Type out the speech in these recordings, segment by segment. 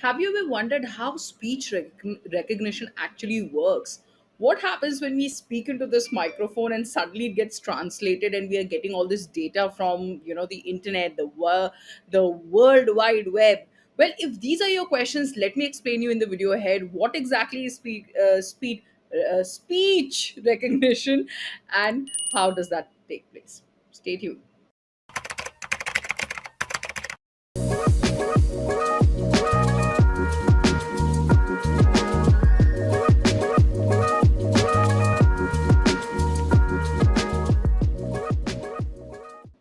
Have you ever wondered how speech recognition actually works? What happens when we speak into this microphone and suddenly it gets translated and we are getting all this data from, the internet, the world wide web? Well, if these are your questions, let me explain you in the video ahead what exactly is speech recognition and how does that take place. Stay tuned.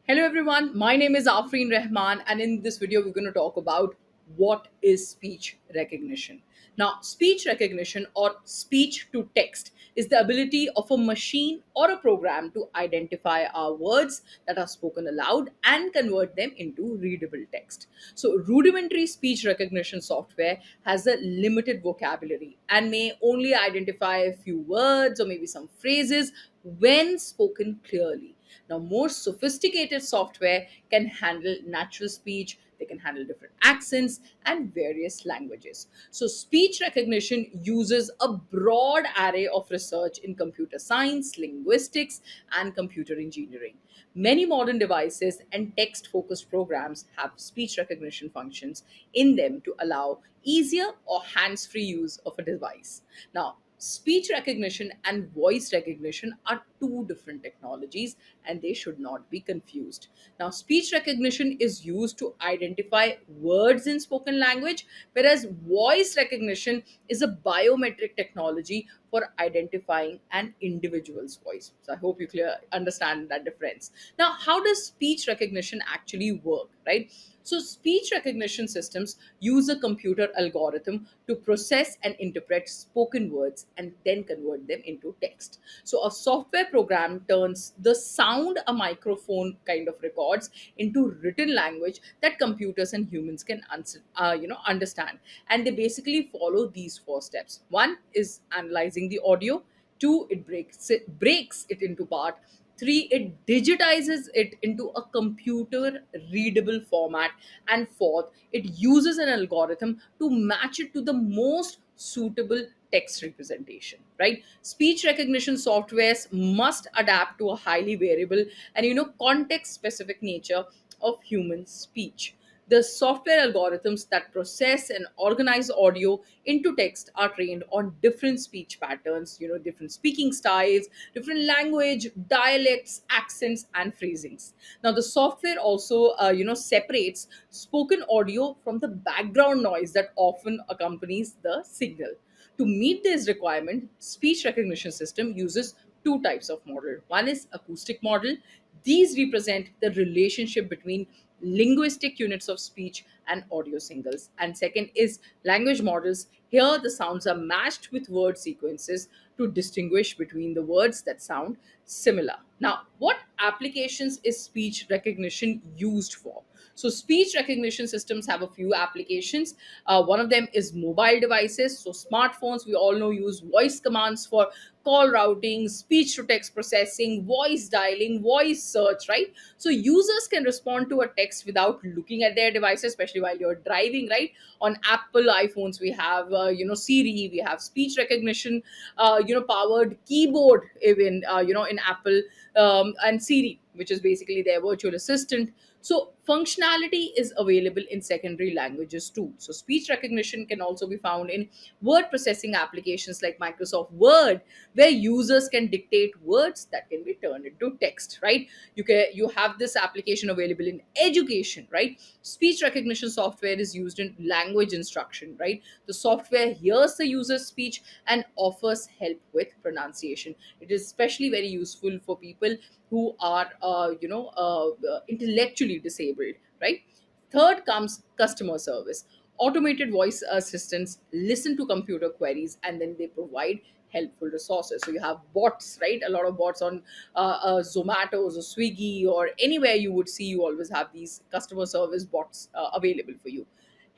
Hello everyone, my name is Afreen Rahman, and in this video we're going to talk about what is speech recognition. Now, speech recognition or speech to text is the ability of a machine or a program to identify our words that are spoken aloud and convert them into readable text. So, rudimentary speech recognition software has a limited vocabulary and may only identify a few words or maybe some phrases when spoken clearly. Now, more sophisticated software can handle natural speech, they can handle different accents and various languages. So, speech recognition uses a broad array of research in computer science, linguistics, and computer engineering. Many modern devices and text focused programs have speech recognition functions in them to allow easier or hands free use of a device. Now, speech recognition and voice recognition are two different technologies and they should not be confused. Now, speech recognition is used to identify words in spoken language, whereas voice recognition is a biometric technology for identifying an individual's voice. So, I hope you understand that difference. Now, how does speech recognition actually work, right? So, speech recognition systems use a computer algorithm to process and interpret spoken words and then convert them into text. So, a software program turns the sound a microphone kind of records into written language that computers and humans can understand. And they basically follow these four steps. One is analyzing the audio. Two, it breaks it into part. Three, it digitizes it into a computer readable format. And fourth, it uses an algorithm to match it to the most suitable text representation, right? Speech recognition softwares must adapt to a highly variable and context specific nature of human speech. The software algorithms that process and organize audio into text are trained on different speech patterns, different speaking styles, different language, dialects, accents, and phrasings. Now, the software also, separates spoken audio from the background noise that often accompanies the signal. To meet this requirement, speech recognition system uses two types of model. One is acoustic model. These represent the relationship between linguistic units of speech and audio singles. And second is language models. Here, the sounds are matched with word sequences to distinguish between the words that sound similar. Now, what applications is speech recognition used for? So, speech recognition systems have a few applications. One of them is mobile devices. So, smartphones, we all know, use voice commands for call routing, speech to text processing, voice dialing, voice search, right? So, users can respond to a text without looking at their devices, especially while you're driving, right? On Apple iPhones, we have, Siri, we have speech recognition, powered keyboard, even, in Apple, and Siri, which is basically their virtual assistant. So, functionality is available in secondary languages too. So, speech recognition can also be found in word processing applications like Microsoft Word, where users can dictate words that can be turned into text, right? You have this application available in education, right? Speech recognition software is used in language instruction, right? The software hears the user's speech and offers help with pronunciation. It is especially very useful for people who are intellectually disabled, right? Third comes customer service. Automated voice assistants listen to computer queries and then they provide helpful resources. So you have bots, right? A lot of bots on Zomato's or Swiggy or anywhere you would see, you always have these customer service bots available for you.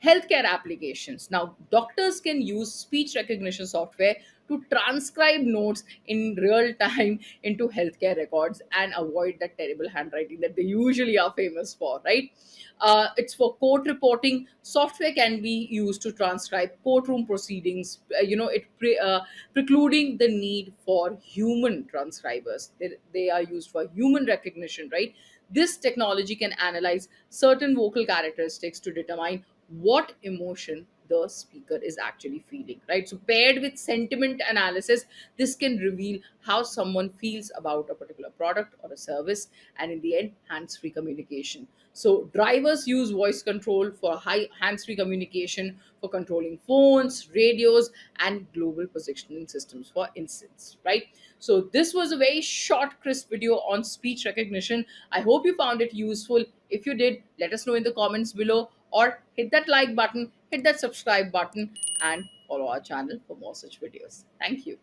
Healthcare applications. Now, doctors can use speech recognition software to transcribe notes in real time into healthcare records and avoid that terrible handwriting that they usually are famous for, right? It's for court reporting. Software can be used to transcribe courtroom proceedings. Precluding the need for human transcribers. They are used for human recognition, right? This technology can analyze certain vocal characteristics to determine what emotion the speaker is actually feeling, right? So, paired with sentiment analysis, this can reveal how someone feels about a particular product or a service, and in the end, hands free communication. So, drivers use voice control for high hands free communication for controlling phones, radios, and global positioning systems, for instance, right? So, this was a very short, crisp video on speech recognition. I hope you found it useful. If you did, let us know in the comments below, or hit that like button, hit that subscribe button, and follow our channel for more such videos. Thank you.